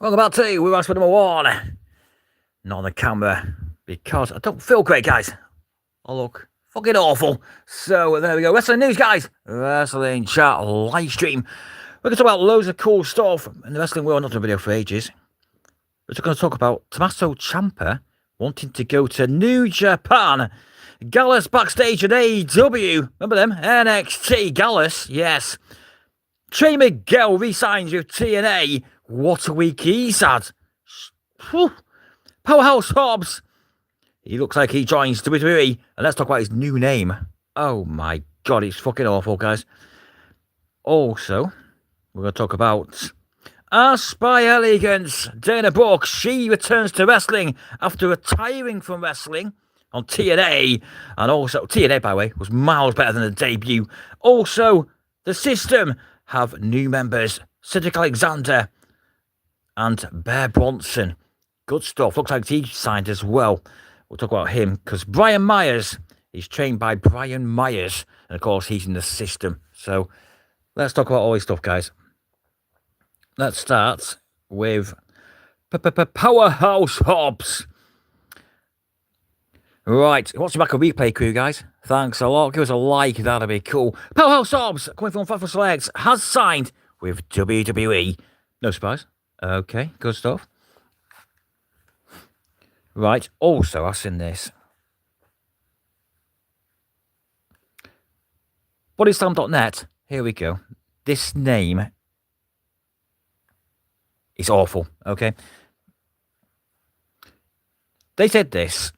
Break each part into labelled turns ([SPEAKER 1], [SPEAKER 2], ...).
[SPEAKER 1] Welcome back to We're for number one. Not on the camera because I don't feel great, guys. I look fucking awful. So there we go. Wrestling news, guys. Wrestling chat live stream. We're going to talk about loads of cool stuff in the wrestling world. Not done a video for ages. We're just going to talk about Tommaso Ciampa wanting to go to New Japan. Gallus backstage at AEW. Remember them? NXT Gallus. Yes. Trey Miguel resigns with TNA. What a week he's had. Whew. Powerhouse Hobbs. He looks like he joins WWE. And let's talk about his new name. Oh my god, it's fucking awful, guys. Also, we're going to talk about Asked by Elegance. Dana Brooke, she returns to wrestling after retiring from wrestling on TNA. And also, TNA, by the way, was miles better than the debut. Also, the System have new members. Cedric Alexander and Bear Bronson. Good stuff. Looks like he signed as well. We'll talk about him because Brian Myers is trained by Brian Myers. And of course, he's in the System. So let's talk about all this stuff, guys. Let's start with Powerhouse Hobbs. Right. What's the back of replay crew, guys? Thanks a lot. Give us a like. That'd be cool. Powerhouse Hobbs, coming from Fightful Selects, has signed with WWE. No surprise. Okay, good stuff. Right, also, I've seen this. Bodyslam.net, here we go. This name is awful, okay? They said this.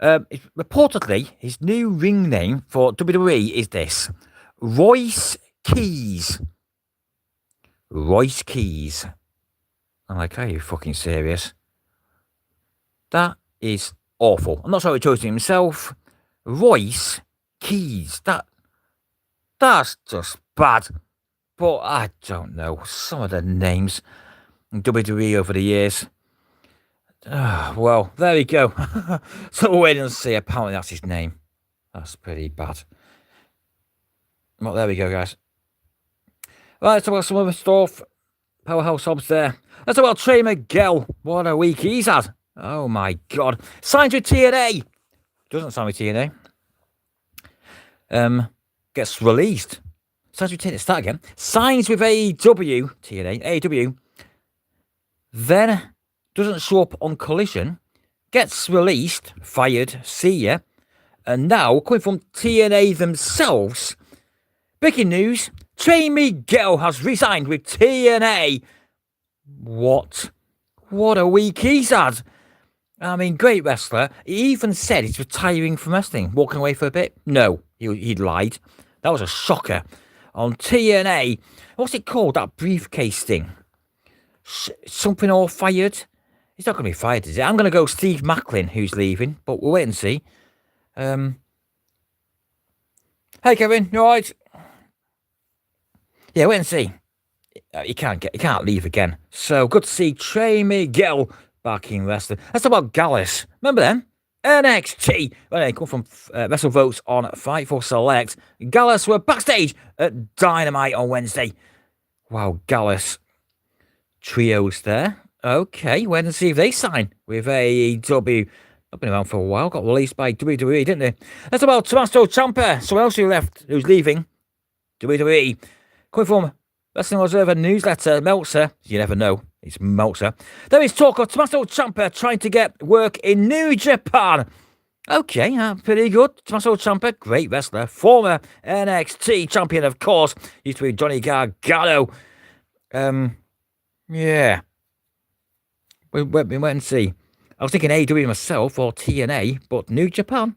[SPEAKER 1] Reportedly, his new ring name for WWE is this. Royce Keys. Royce Keys. I'm like, are you fucking serious? That is awful. I'm not sure he chose it himself. Royce Keys. That's just bad. But I don't know. Some of the names in WWE over the years. Well, there we go. So we'll wait and see. Apparently that's his name. That's pretty bad. Well, there we go, guys. Right, let's talk about some other stuff. Powerhouse Hobbs there. Let's talk about Trey Miguel. What a week he's had. Oh my god. Signs with TNA. Doesn't sign with TNA. Gets released. Signs with TNA. Start again. Signs with AEW. TNA. AEW. Then doesn't show up on Collision. Gets released. Fired. See ya. And now, coming from TNA themselves. Breaking news. Trey Miguel has resigned with TNA. What a week he's had. I mean, great wrestler. He even said he's retiring from wrestling. Walking away for a bit. No, he'd lied. That was a shocker. On TNA. What's it called? That briefcase thing. Something all fired. He's not going to be fired, is it? I'm going to go Steve Macklin, who's leaving. But we'll wait and see. Hey, Kevin. You alright? Yeah, wait and see. He can't leave again. So good to see Trey Miguel back in wrestling. Let's talk about Gallus. Remember them? NXT. Well, they come from Wrestle Votes on Fightful Select. Gallus were backstage at Dynamite on Wednesday. Wow, Gallus. Trios there. Okay, wait and see if they sign with AEW. They've been around for a while. Got released by WWE, didn't they? Let's talk about Tommaso Ciampa. Someone else who's leaving WWE. Coming from Wrestling Observer newsletter, Meltzer. You never know. It's Meltzer. There is talk of Tommaso Ciampa trying to get work in New Japan. Okay, pretty good. Tommaso Ciampa, great wrestler. Former NXT champion, of course. Used to be Johnny Gargano. Yeah. We wait and see. I was thinking AEW myself or TNA, but New Japan.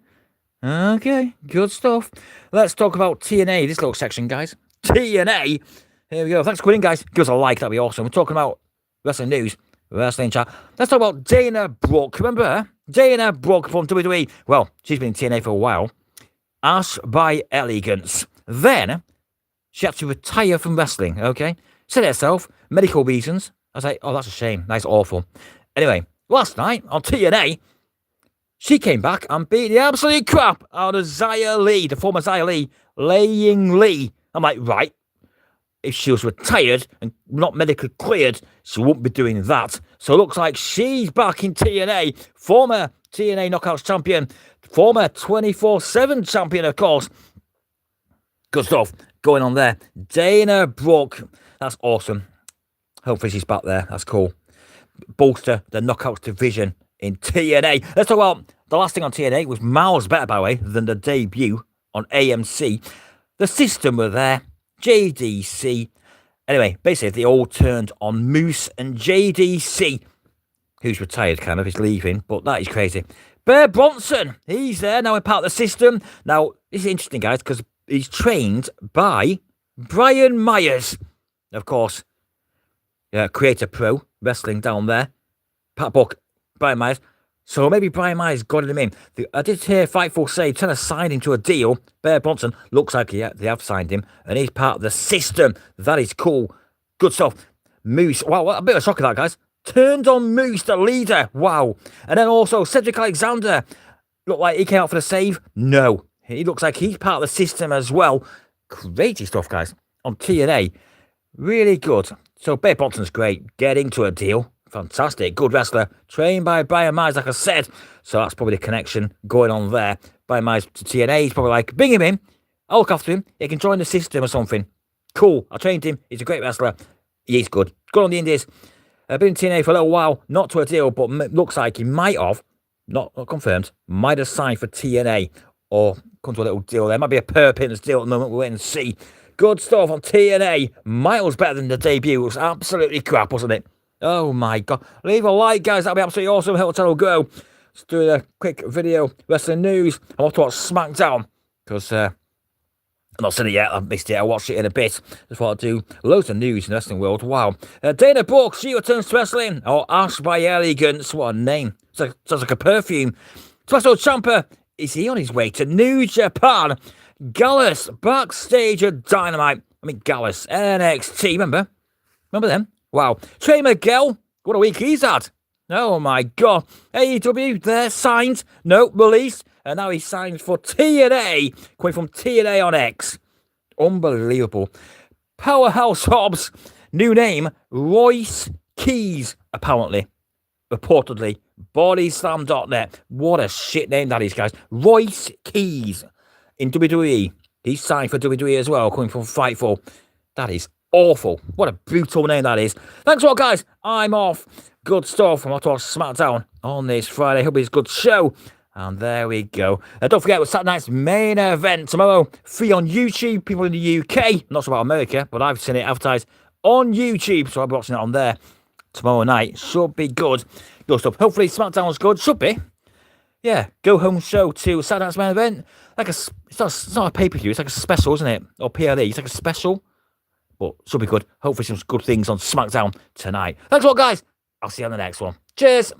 [SPEAKER 1] Okay, good stuff. Let's talk about TNA, this little section, guys. TNA. Here we go. Thanks for coming in, guys. Give us a like. That'd be awesome. We're talking about wrestling news, wrestling chat. Let's talk about Dana Brooke. Remember her? Dana Brooke from WWE. Well, she's been in TNA for a while. Asked by Elegance. Then, she had to retire from wrestling, okay? Said it herself. Medical reasons. I was like, oh, that's a shame. That's awful. Anyway, last night on TNA, she came back and beat the absolute crap out of Xia Li, the former Xia Li, Laying Lee. I'm like, right. if she was retired and not medically cleared, she wouldn't be doing that. So it looks like she's back in TNA. Former TNA Knockouts champion. Former 24/7 champion, of course. Good stuff going on there. Dana Brooke. That's awesome. Hopefully she's back there. That's cool. Bolster the Knockouts division in TNA. Let's talk about the last thing on TNA. Was miles better, by the way, than the debut on AMC. The System were there. JDC. Anyway, basically, they all turned on Moose and JDC, who's retired, kind of. He's leaving, but that is crazy. Bear Bronson. He's there now in part of the System. Now, this is interesting, guys, because he's trained by Brian Myers. Of course, Creator Pro Wrestling down there. Pat Buck, Brian Myers. So maybe Brian Myers got him in. I did hear Fightful say trying to sign him to a deal. Bear Bronson looks like they have signed him, and he's part of the System. That is cool. Good stuff. Moose. Wow, what a bit of a shock of that, guys. Turned on Moose, the leader. Wow. And then also Cedric Alexander. Looked like he came out for the save. No. He looks like he's part of the System as well. Crazy stuff, guys. On TNA. Really good. So Bear Bronson's great. Getting to a deal. Fantastic. Good wrestler. Trained by Brian Myers, like I said. So that's probably the connection going on there. Brian Myers to TNA. He's probably like, bring him in. I'll look after him. He can join the System or something. Cool. I trained him. He's a great wrestler. He's good. Good on the Indies. Been in TNA for a little while. Not to a deal, but looks like he might have, not confirmed, might have signed for TNA. Or come to a little deal there. Might be a Perpins deal at the moment. We'll wait and see. Good stuff on TNA. Miles better than the debut. It was absolutely crap, wasn't it? Oh my God. Leave a like, guys. That'll be absolutely awesome. Help the channel go. Let's do a quick video. Wrestling news. I'm off to watch SmackDown. Because I've not seen it yet. I've missed it. I'll watch it in a bit. Just want to do loads of news in the wrestling world. Wow. Dana Brooke. She returns to wrestling. Oh, Ash by Elegance. What a name. Sounds like a perfume. Special Ciampa. Is he on his way to New Japan? Gallus backstage at Dynamite. Gallus. NXT. Remember them? Wow. Trey Miguel, what a week he's had. Oh my God. AEW, they're signed. No, released. And now he's signed for TNA. Coming from TNA on X. Unbelievable. Powerhouse Hobbs. New name, Royce Keys, apparently. Reportedly. Bodyslam.net. What a shit name that is, guys. Royce Keys. In WWE. He's signed for WWE as well, coming from Fightful. That is awful. What a brutal name that is. Thanks a lot, guys. I'm off. Good stuff. I'm off to watch SmackDown on this Friday. Hope it's a good show. And there we go. Don't forget, with Saturday night's main event tomorrow. Free on YouTube. People in the UK. Not sure about America, but I've seen it advertised on YouTube. So I'll be watching it on there tomorrow night. Should be good. Good stuff. Hopefully SmackDown's good. Should be. Yeah. Go home show to Saturday night's main event. It's not a pay-per-view. It's like a special, isn't it? Or PLE. It's like a special. But should be good. Hopefully some good things on SmackDown tonight. Thanks a lot, guys. I'll see you on the next one. Cheers.